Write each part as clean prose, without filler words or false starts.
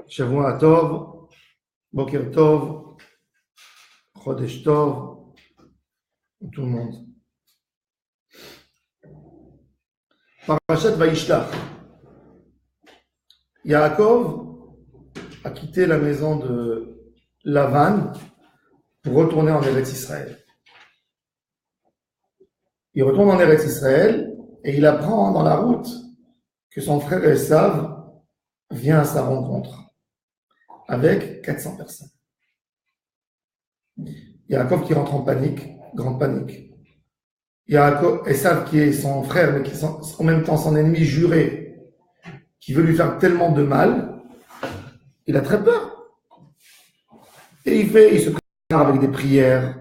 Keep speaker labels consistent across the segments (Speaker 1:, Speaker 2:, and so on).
Speaker 1: Shavua Tov, Boker Tov, Chodesh Tov, tout le monde. Parashat Vaishlach. Yaakov a quitté la maison de Lavan pour retourner en Eretz Israël. Il retourne en Eretz Israël et il apprend dans la route que son frère Esav vient à sa rencontre avec 400 personnes. Yaakov qui rentre en panique, grande panique. Yaakov, Esav qui est son frère mais qui est en même temps son ennemi juré, qui veut lui faire tellement de mal, il a très peur. Et il se prépare avec des prières,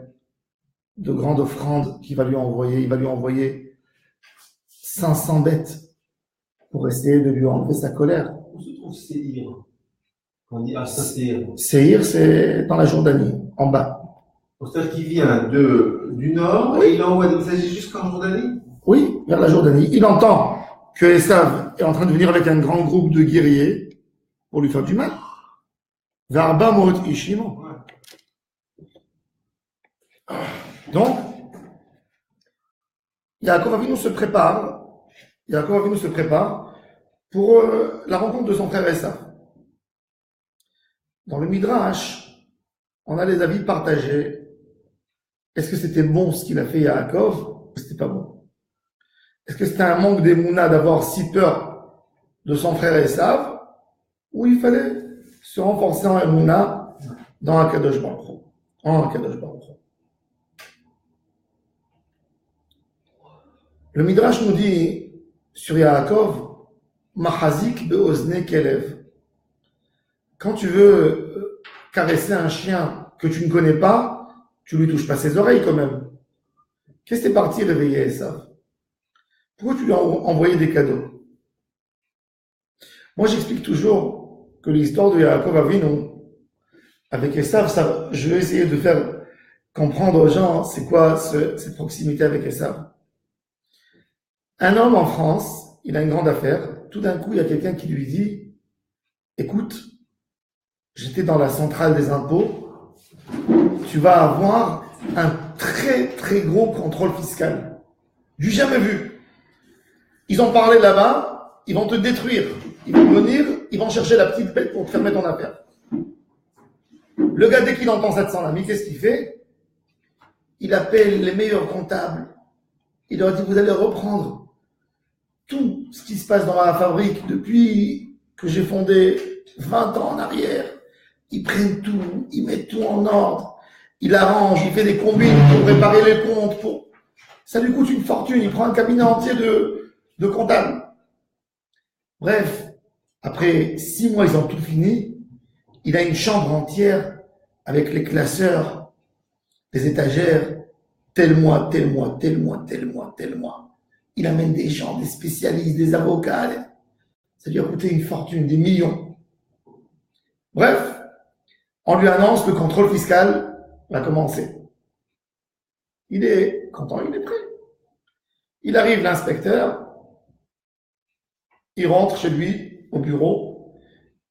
Speaker 1: de grandes offrandes qu'il va lui envoyer. Il va lui envoyer 500 bêtes pour essayer de lui enlever sa colère.
Speaker 2: Où se trouve Séhir? On dit Séhir.
Speaker 1: Séhir, c'est dans la Jordanie, en bas.
Speaker 2: C'est-à-dire qu'il vient du nord et il envoie des messagers jusqu'en Jordanie?
Speaker 1: Oui, vers la Jordanie. Il entend que Esav est en train de venir avec un grand groupe de guerriers pour lui faire du mal. Vers Bamot Ishimo. Donc, Yaakov Avinu se prépare pour la rencontre de son frère Esav. Dans le Midrash, on a les avis partagés. Est-ce que c'était bon ce qu'il a fait Yaakov ou c'était pas bon? Est-ce que c'était un manque d'émouna d'avoir si peur de son frère Esav, ou il fallait se renforcer en émouna dans Akadosh Baruch Hu, en Akadosh Baruch Hu? Le Midrash nous dit sur Yaakov, Mahazik be'ozne kelev. Quand tu veux caresser un chien que tu ne connais pas, tu lui touches pas ses oreilles quand même. Qu'est-ce que t'es parti réveiller Esav? Pourquoi tu lui as envoyé des cadeaux? Moi, j'explique toujours que l'histoire de Yaakov Avinu avec Esav, je vais essayer de faire comprendre aux gens c'est quoi cette proximité avec Esav. Un homme en France, il a une grande affaire. Tout d'un coup, il y a quelqu'un qui lui dit « Écoute, j'étais dans la centrale des impôts, tu vas avoir un très très gros contrôle fiscal. Du jamais vu. Ils ont parlé là-bas, ils vont te détruire. Ils vont venir, ils vont chercher la petite bête pour te fermer ton affaire. » Le gars, dès qu'il entend cette sans-ami, qu'est-ce qu'il fait? Il appelle les meilleurs comptables. Il leur dit « Vous allez reprendre tout ce qui se passe dans la fabrique depuis que j'ai fondé 20 ans en arrière. Ils prennent tout, ils mettent tout en ordre, il arrange, il fait des combines pour préparer les comptes. Ça lui coûte une fortune, il prend un cabinet entier de comptables. Bref, après 6 mois, ils ont tout fini. Il a une chambre entière avec les classeurs, les étagères, tel mois, tel mois, tel mois, tel mois, tel mois. Il amène des gens, des spécialistes, des avocats. Ça lui a coûté une fortune, des millions. Bref, on lui annonce que le contrôle fiscal va commencer. Il est content, il est prêt. Il arrive, l'inspecteur, il rentre chez lui, au bureau,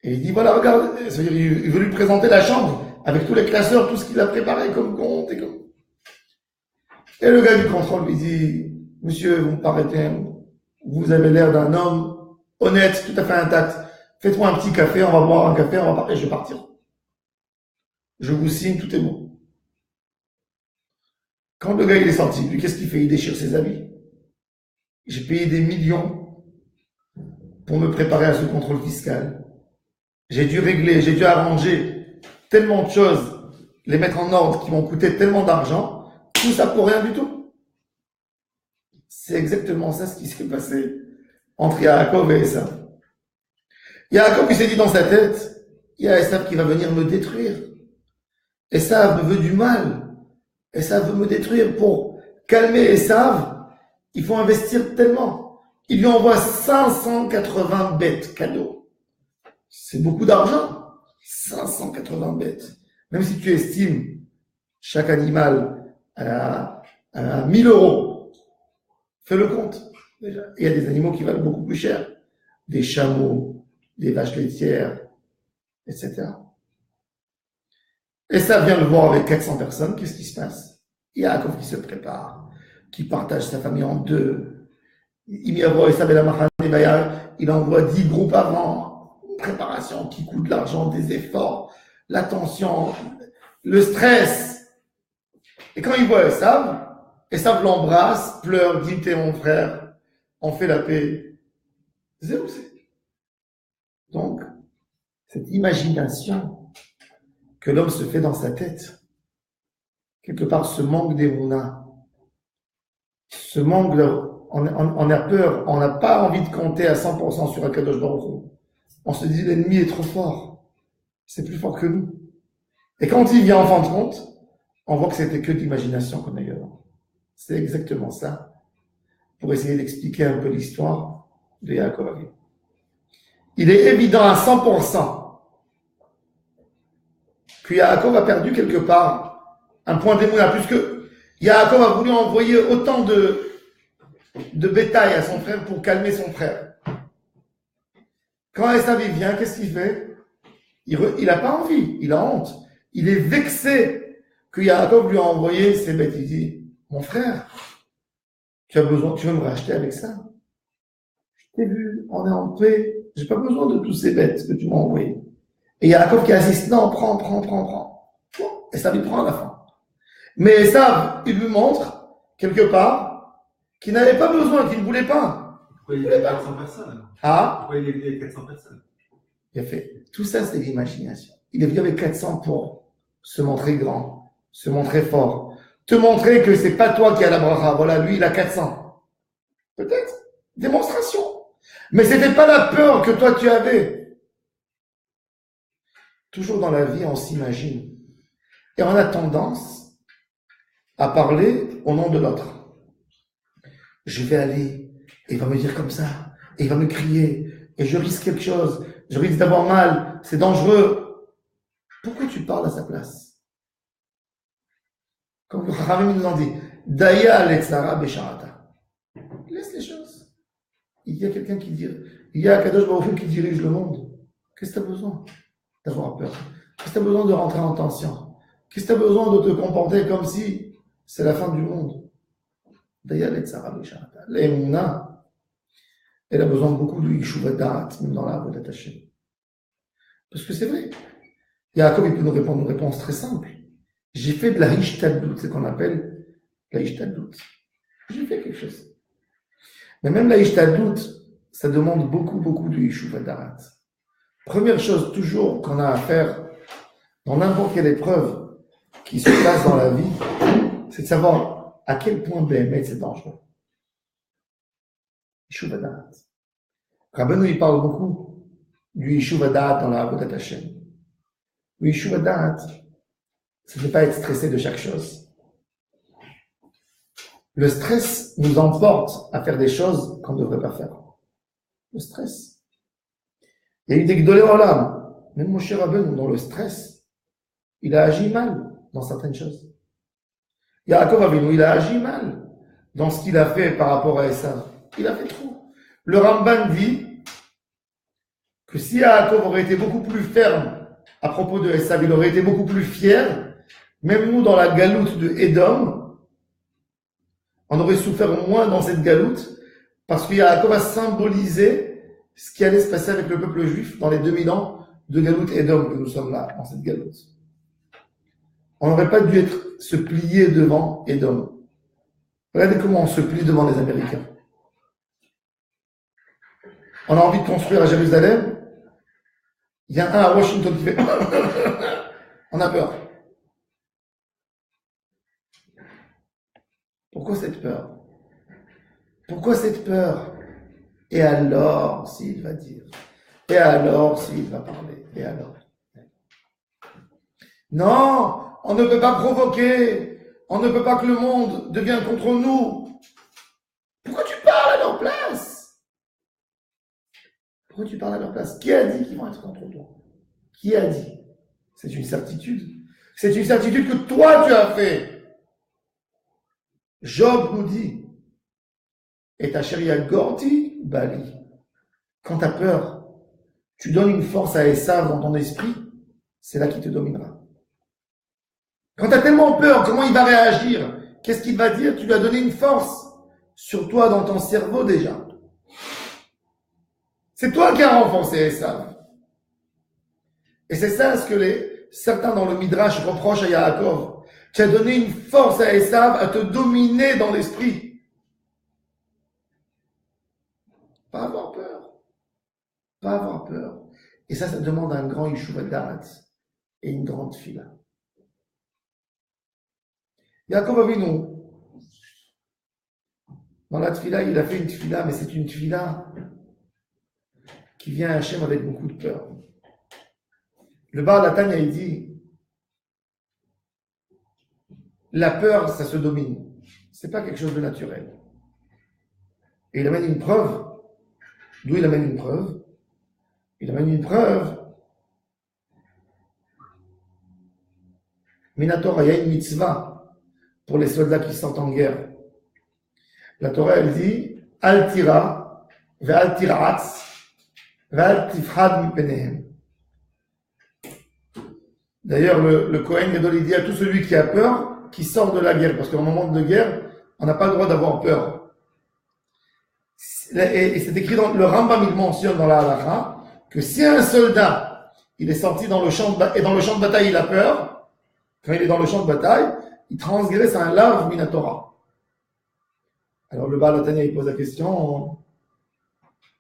Speaker 1: et il dit, voilà, regarde, c'est-à-dire, il veut lui présenter la chambre, avec tous les classeurs, tout ce qu'il a préparé comme compte. Et le gars du contrôle lui dit, monsieur, vous me paraissez, vous avez l'air d'un homme honnête, tout à fait intact. Faites-moi un petit café, on va boire un café, on va parler, je vais partir. Je vous signe, tout est bon. Quand le gars il est sorti, lui, qu'est-ce qu'il fait? Il déchire ses habits. J'ai payé des millions pour me préparer à ce contrôle fiscal. J'ai dû régler, j'ai dû arranger tellement de choses, les mettre en ordre qui m'ont coûté tellement d'argent, tout ça pour rien du tout. C'est exactement ça ce qui s'est passé entre Yaakov et Esav. Yaakov il s'est dit dans sa tête, il y a Esav qui va venir me détruire. Esav me veut du mal. Esav veut me détruire. Pour calmer Esav, il faut investir tellement. Il lui envoie 580 bêtes cadeaux. C'est beaucoup d'argent. 580 bêtes. Même si tu estimes chaque animal à 1000 euros, fais le compte. Déjà. Il y a des animaux qui valent beaucoup plus cher. Des chameaux, des vaches laitières, etc. Et ça vient le voir avec 400 personnes, qu'est-ce qui se passe? Yaakov qui se prépare, qui partage sa famille en deux. Il envoie 10 groupes avant, préparation qui coûte de l'argent, des efforts, l'attention, le stress. Et quand il voit Esav l'embrasse, pleure, dit t'es mon frère, on fait la paix. Zéro, donc, cette imagination que l'homme se fait dans sa tête, quelque part ce manque d'émouna, ce manque on a peur, on n'a pas envie de compter à 100% sur Akadosh Baruch Hu. On se dit l'ennemi est trop fort, c'est plus fort que nous. Et quand il vient en fin de compte, on voit que c'était que d'imagination qu'on a eu avant. C'est exactement ça, pour essayer d'expliquer un peu l'histoire de Yaakov Avinu. Il est évident à 100% que Yaakov a perdu quelque part un point d'émouna, puisque Yaakov a voulu envoyer autant de bétail à son frère pour calmer son frère. Quand Esav vient, qu'est-ce qu'il fait? Il n'a pas envie, il a honte. Il est vexé que Yaakov lui a envoyé ses bêtes. Il dit, mon frère, tu veux me racheter avec ça? Je t'ai vu, on est en paix, j'ai pas besoin de tous ces bêtes que tu m'as envoyées. Et Yaakov qui assiste, non, prends. Et ça lui prend à la fin. Mais Esav, il lui montre, quelque part, qu'il n'avait pas besoin, qu'il ne voulait pas.
Speaker 2: Pourquoi il y avait 400 personnes? Pourquoi il y avait 400 personnes?
Speaker 1: Il a fait, tout ça c'est l'imagination. Il est venu avec 400 pour se montrer grand, se montrer fort, te montrer que c'est pas toi qui as la bracha, voilà, lui il a 400. Peut-être, démonstration. Mais c'était pas la peur que toi tu avais. Toujours dans la vie, on s'imagine. Et on a tendance à parler au nom de l'autre. Je vais aller, et il va me dire comme ça, et il va me crier, et je risque quelque chose, je risque d'avoir mal, c'est dangereux. Pourquoi tu parles à sa place? Comme le Chachamim nous en dit, Daya letzara besharata. Laisse les choses. Il y a quelqu'un qui dit, il y a Kadosh Baruch Hu qui dirige le monde. Qu'est-ce que tu as besoin d'avoir peur? Qu'est-ce que tu as besoin de rentrer en tension? Qu'est-ce que tu as besoin de te comporter comme si c'est la fin du monde? Daya letzara besharata. L'Emouna, elle a besoin beaucoup de Yeshuva Da'at, même dans l'arbre d'attaché. Parce que c'est vrai. Yaakov, il peut nous répondre une réponse très simple. J'ai fait de la Ishtadlut, c'est ce qu'on appelle la Ishtadlut. J'ai fait quelque chose. Mais même la Ishtadlut, ça demande beaucoup de Yeshuva Da'at. Première chose, toujours, qu'on a à faire dans n'importe quelle épreuve qui se passe dans la vie, c'est de savoir à quel point BMS c'est dangereux. Yeshuva Da'at. Rabbeinu, il parle beaucoup du Yeshuva Da'at dans la Avodat Hashem. Le Yeshuva Da'at, ce n'est pas être stressé de chaque chose. Le stress nous emporte à faire des choses qu'on ne devrait pas faire. Le stress. Il y a eu des Gdolei Olam, même Moshe Rabbeinu, dans le stress, il a agi mal dans certaines choses. Yaakov Avinu, il a agi mal dans ce qu'il a fait par rapport à Esav. Il a fait trop. Le Ramban dit que si Yaakov aurait été beaucoup plus ferme à propos de Esav, il aurait été beaucoup plus fier. Même nous, dans la galoute de Édom, on aurait souffert moins dans cette galoute, parce que Yaakov a symbolisé ce qui allait se passer avec le peuple juif dans les 2000 ans de galoute Édom que nous sommes là, dans cette galoute. On n'aurait pas dû se plier devant Édom. Regardez comment on se plie devant les Américains. On a envie de construire à Jérusalem. Il y a un à Washington qui fait on a peur. Pourquoi cette peur? Pourquoi cette peur? Et alors, s'il va dire? Et alors, s'il va parler? Et alors? Non, on ne peut pas provoquer. On ne peut pas que le monde devienne contre nous. Pourquoi tu parles à leur place? Pourquoi tu parles à leur place? Qui a dit qu'ils vont être contre toi? Qui a dit? C'est une certitude. C'est une certitude que toi tu as fait. Job nous dit, et ta chérie a gorti, Bali. Quand tu as peur, tu donnes une force à Esav dans ton esprit, c'est là qu'il te dominera. Quand tu as tellement peur, comment il va réagir? Qu'est-ce qu'il va dire? Tu lui as donné une force sur toi, dans ton cerveau déjà. C'est toi qui as renforcé Esav. Et c'est ça ce que certains dans le Midrash reprochent à Yaakov. Tu as donné une force à Esav à te dominer dans l'esprit. Pas avoir peur. Pas avoir peur. Et ça demande un grand Yeshuva Da'at et une grande fila. Yaakov Avinu, dans la tfila, il a fait une tfila, mais c'est une tfila qui vient à Hachem avec beaucoup de peur. Le Baal Hatanya, il dit, la peur, ça se domine. C'est pas quelque chose de naturel. Et il amène une preuve. D'où il amène une preuve? Il amène une preuve. Minatora, il y a une mitzvah pour les soldats qui sortent en guerre. La Torah, elle dit, Al tira, ve'al tira'atz, ve'al tifhad mipenehem. D'ailleurs, le Kohen Gadol, il dit à tout celui qui a peur, qui sort de la guerre, parce qu'en moment de guerre, on n'a pas le droit d'avoir peur. Et c'est écrit dans le Rambam, il mentionne dans la halakha, que si un soldat, il est sorti dans le champ de bataille, il a peur, quand il est dans le champ de bataille, il transgresse un lav minatora. Alors le Baal Hatanya, il pose la question,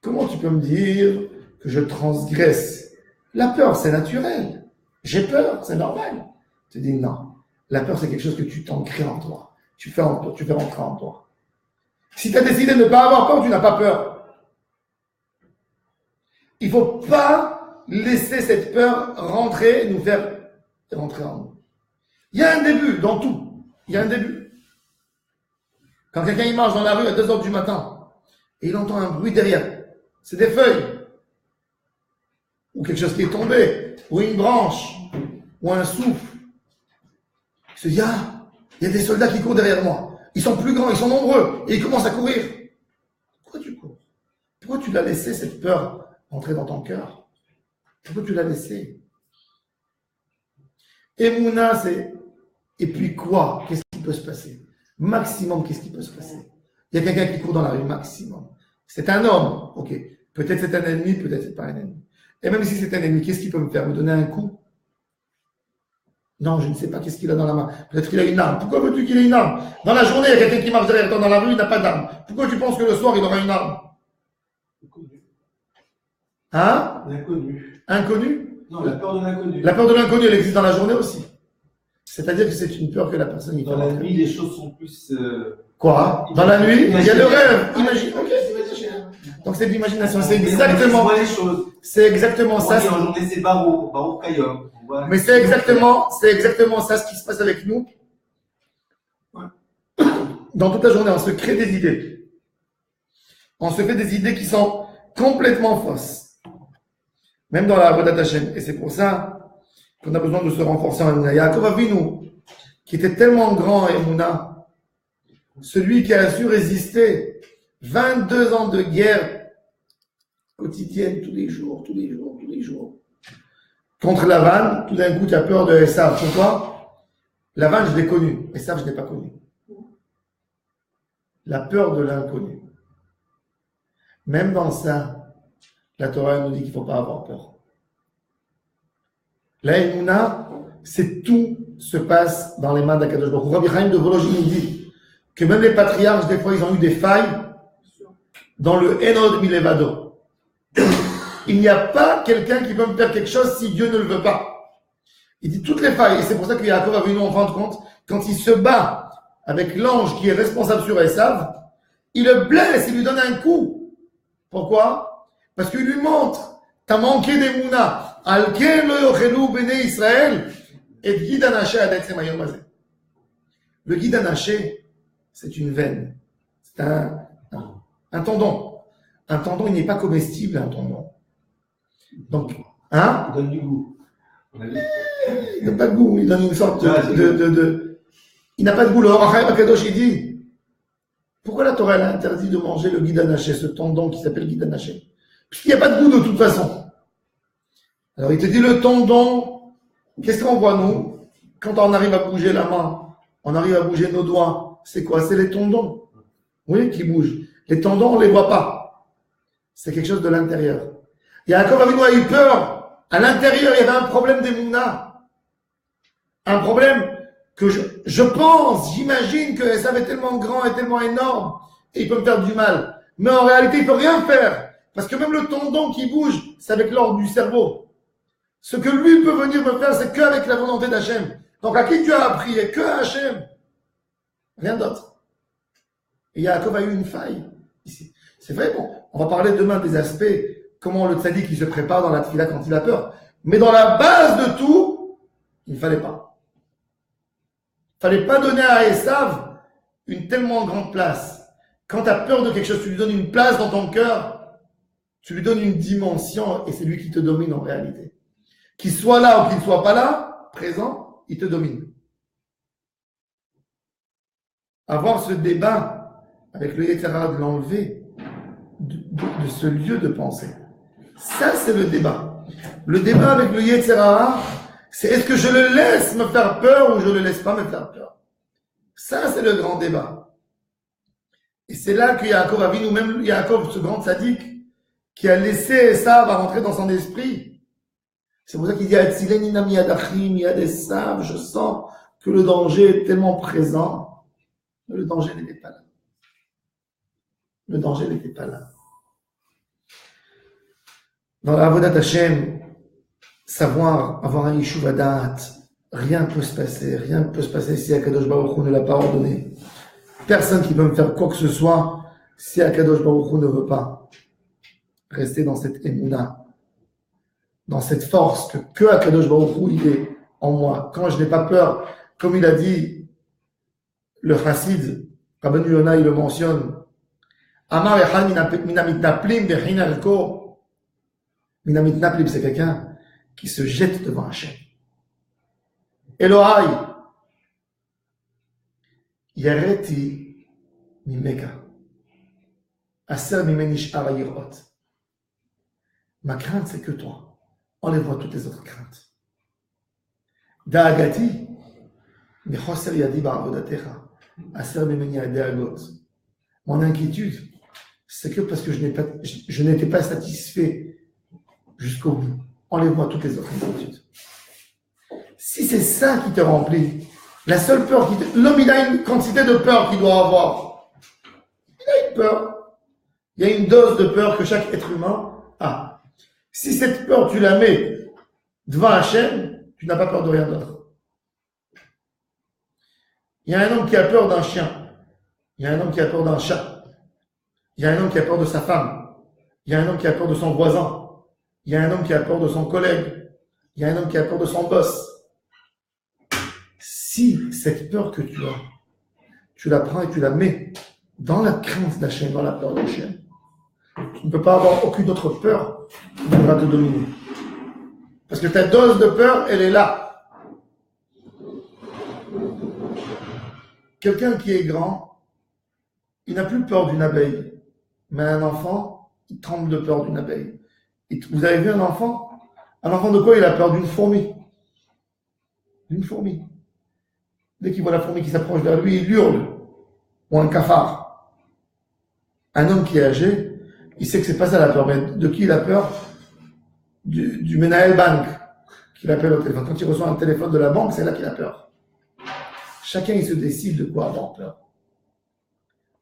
Speaker 1: comment tu peux me dire que je transgresse? La peur, c'est naturel. J'ai peur, c'est normal. Tu dis non. La peur, c'est quelque chose que tu t'ancres en toi. Tu fais rentrer en toi. Si tu as décidé de ne pas avoir peur, tu n'as pas peur. Il ne faut pas laisser cette peur rentrer et nous faire rentrer en nous. Il y a un début dans tout. Il y a un début. Quand quelqu'un il marche dans la rue à 2h du matin et il entend un bruit derrière, c'est des feuilles ou quelque chose qui est tombé, ou une branche, ou un souffle. Il se dit, il y a des soldats qui courent derrière moi. Ils sont plus grands, ils sont nombreux, et ils commencent à courir. Pourquoi tu cours? Pourquoi tu l'as laissé, cette peur, entrer dans ton cœur? Pourquoi tu l'as laissé? Emouna, c'est, et puis quoi? Qu'est-ce qui peut se passer? Maximum, qu'est-ce qui peut se passer? Il y a quelqu'un qui court dans la rue, maximum. C'est un homme, ok. Peut-être c'est un ennemi, peut-être c'est pas un ennemi. Et même si c'est un ennemi, qu'est-ce qu'il peut me faire? Me donner un coup? Non, je ne sais pas qu'est-ce qu'il a dans la main. Peut-être qu'il a une arme. Pourquoi veux-tu qu'il ait une arme? Dans la journée, il y a quelqu'un qui marche derrière toi dans la rue, il n'a pas d'arme. Pourquoi tu penses que le soir, il aura une arme? Hein?
Speaker 2: L'inconnu.
Speaker 1: Inconnu?
Speaker 2: Non, la peur de l'inconnu.
Speaker 1: La peur de l'inconnu, elle existe dans la journée aussi. C'est-à-dire que c'est une peur que la personne y fait.
Speaker 2: Dans la nuit, les choses sont plus...
Speaker 1: Quoi? Dans la nuit, il y a le rêve. Imagine. Ok. Donc c'est de l'imagination. C'est exactement. C'est exactement ça.
Speaker 2: En journée, c'est Baruch Kayom.
Speaker 1: Mais c'est exactement ça ce qui se passe avec nous. Dans toute la journée, on se crée des idées. On se fait des idées qui sont complètement fausses. Même dans la Avodat Hashem. Et c'est pour ça qu'on a besoin de se renforcer en Emouna. Yaakov Avinu, qui était tellement grand en Emouna, celui qui a su résister 22 ans de guerre quotidienne, tous les jours. Contre Lavan, tout d'un coup, tu as peur de Esav. Pourquoi? Lavan, je l'ai connu. Esav, je ne l'ai pas connu. La peur de l'inconnu. Même dans ça, la Torah nous dit qu'il ne faut pas avoir peur. La Emouna, c'est tout se passe dans les mains d'Akadosh Baruch Hu. Rabbi Chaim de Volojine nous dit que même les patriarches, des fois, ils ont eu des failles dans le Enod Milevado. Il n'y a pas quelqu'un qui peut me faire quelque chose si Dieu ne le veut pas. Il dit toutes les failles. Et c'est pour ça que Yaakov a venu en rendre compte. Quand il se bat avec l'ange qui est responsable sur Esav, il le blesse, il lui donne un coup. Pourquoi? Parce qu'il lui montre, t'as manqué d'Emouna. Alken lo yochelu bnei Israël et Gid Anaché adetzem hayom hazeh. Le Gid Anaché, c'est une veine. C'est un tendon. Un tendon, il n'est pas comestible, un tendon. Donc, hein?
Speaker 2: Il donne du goût.
Speaker 1: Il n'a pas de goût, il donne une sorte de... Il n'a pas de goût. Le Orachaim Akadosh, il dit, pourquoi la Torah elle a interdit de manger le Gid Anaché, ce tendon qui s'appelle Gid Anaché? Puisqu'il n'y a pas de goût de toute façon. Alors il te dit le tendon, qu'est-ce qu'on voit nous? Quand on arrive à bouger la main, on arrive à bouger nos doigts, c'est quoi? C'est les tendons, oui, qui bougent. Les tendons, on ne les voit pas. C'est quelque chose de l'intérieur. Yaakov Avinu a eu peur. À l'intérieur, il y avait un problème d'Emouna. Un problème que je pense, j'imagine que ça est tellement grand et tellement énorme et il peut me faire du mal. Mais en réalité, il ne peut rien faire. Parce que même le tendon qui bouge, c'est avec l'ordre du cerveau. Ce que lui peut venir me faire, c'est qu'avec la volonté d'Hachem. Donc à qui tu as appris? Que à Hachem. Rien d'autre. Et Yaakov a eu une faille ici. C'est vrai, bon, on va parler demain des aspects, comment le tzaddik il se prépare dans la tefila quand il a peur. Mais dans la base de tout, il ne fallait pas. Il ne fallait pas donner à Esav une tellement grande place. Quand tu as peur de quelque chose, tu lui donnes une place dans ton cœur, tu lui donnes une dimension et c'est lui qui te domine en réalité. Qu'il soit là ou qu'il ne soit pas là, présent, il te domine. Avoir ce débat avec le Yetzer Hara de l'enlever de ce lieu de pensée. Ça, c'est le débat. Le débat avec le Yetzer Hara, c'est est-ce que je le laisse me faire peur ou je ne le laisse pas me faire peur. Ça, c'est le grand débat. Et c'est là que Yaakov Avinu, même Yaakov, ce grand tzaddik, qui a laissé ça va rentrer dans son esprit. C'est pour ça qu'il dit Atzilenina miyadachim, miyad Esav, je sens que le danger est tellement présent. Mais le danger n'était pas là. Le danger n'était pas là. Dans la Avodat Hashem, savoir, avoir un Yishuv Hadat, rien ne peut se passer si Akadosh Baruch Hu ne l'a pas ordonné. Personne qui peut me faire quoi que ce soit si Akadosh Baruch Hu ne veut pas. Rester dans cette émouna, dans cette force que Akadosh Baruch Hu il est en moi. Quand je n'ai pas peur, comme il a dit le chassid, Rabbeinu Yonah, il le mentionne, Amar echad minamitnaplim bechinalko. Minamitnaplim, c'est quelqu'un qui se jette devant Hachem. Elohai, yareti mimeka, aser mimeni sh'ara yirot. Ma crainte, c'est que toi. Enlève-moi toutes les autres craintes. Da'agati, mechoser yadi ba'avodatecha, aser mimeni adeagot. Mon inquiétude, c'est que parce que je n'étais pas satisfait jusqu'au bout. Enlève-moi toutes les autres inquiétudes. Si c'est ça qui te remplit, la seule peur l'homme, il a une quantité de peur qu'il doit avoir. Il a une peur. Il y a une dose de peur que chaque être humain a. Si cette peur, tu la mets devant Hachem, tu n'as pas peur de rien d'autre. Il y a un homme qui a peur d'un chien. Il y a un homme qui a peur d'un chat. Il y a un homme qui a peur de sa femme. Il y a un homme qui a peur de son voisin. Il y a un homme qui a peur de son collègue. Il y a un homme qui a peur de son boss. Si cette peur que tu as, tu la prends et tu la mets dans la crainte d'Hachem, dans la peur d'Hachem, tu ne peux pas avoir aucune autre peur qui viendra te dominer. Parce que ta dose de peur, elle est là. Quelqu'un qui est grand, il n'a plus peur d'une abeille. Mais un enfant, il tremble de peur d'une abeille. Et vous avez vu un enfant? Un enfant de quoi il a peur? D'une fourmi. D'une fourmi. Dès qu'il voit la fourmi qui s'approche vers lui, il hurle. Ou un cafard. Un homme qui est âgé, il sait que c'est pas ça la peur. Mais de qui il a peur? Du Menael Bank qu'il appelle au téléphone. Quand il reçoit un téléphone de la banque, c'est là qu'il a peur. Chacun, il se décide de quoi avoir peur.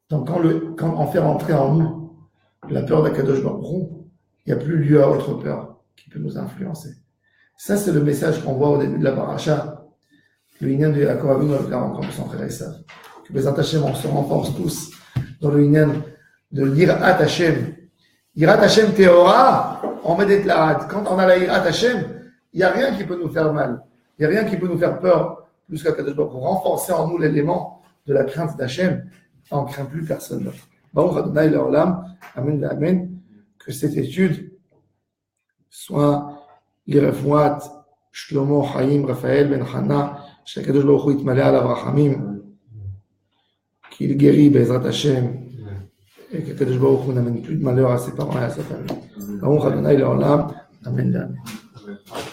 Speaker 1: Donc, quand on fait rentrer en nous la peur d'Akadosh Baruch Hu, il n'y a plus lieu à autre peur qui peut nous influencer. Ça, c'est le message qu'on voit au début de la paracha. Le Inyan de Yaakov Avinu avec la rencontre de son frère Esav. Que les Hachem, on se renforce tous dans le Inyan de l'Irat Hashem. Irat Hashem Teora, on met des tlaad. Quand on a la Irat Hashem, il n'y a rien qui peut nous faire mal. Il n'y a rien qui peut nous faire peur plus qu'à Kadosh Baruch Hu. Pour renforcer en nous l'élément de la crainte d'Hachem, on ne craint plus personne d'autre. Baruch Adonai Le'olam, Amen, Amen. Que cette étude soit l'Irefouat, Shlomo, Chaim, Raphaël, Ben Hana, שהקדוש ברוך הוא יתמלא עליו רחמים, qu'il guérit בעזרת השם, et que הקדוש ברוך הוא n'amène plus de malheur à ses parents et à sa famille. ברוך ה' לעולם, אמן ואמן.
Speaker 2: Amen.